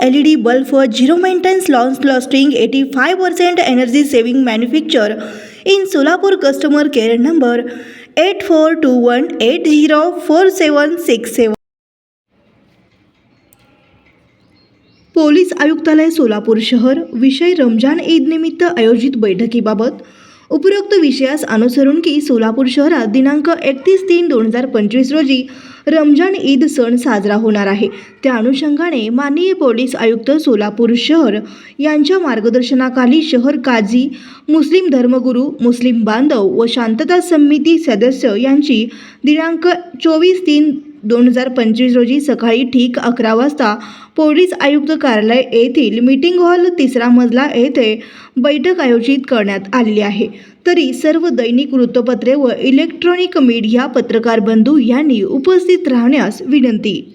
LED bulb for zero maintenance launch lasting 85% energy saving manufacture in Solapur. Customer care number 8421804767. Police आयुक्तालय सोलापूर शहर. विषय रमजान ईद निमित्त आयोजित बैठकीबाबत. उपरोक्त विषयास अनुसरून की सोलापूर शहरात दिनांक 31/3/2025 रोजी रमजान ईद सण साजरा होणार आहे. त्या अनुषंगाने माननीय पोलीस आयुक्त सोलापूर शहर यांच्या मार्गदर्शनाखाली शहर काझी, मुस्लिम धर्मगुरू, मुस्लिम बांधव व शांतता समिती सदस्य यांची दिनांक 24/3/2025 रोजी सकाळी ठीक 11 वाजता पोलीस आयुक्त कार्यालय येथील मीटिंग हॉल 3रा मजला येथे बैठक आयोजित करण्यात आलेली आहे. तरी सर्व दैनिक वृत्तपत्रे व इलेक्ट्रॉनिक मीडिया पत्रकार बंधू यांनी उपस्थित राहण्यास विनंती.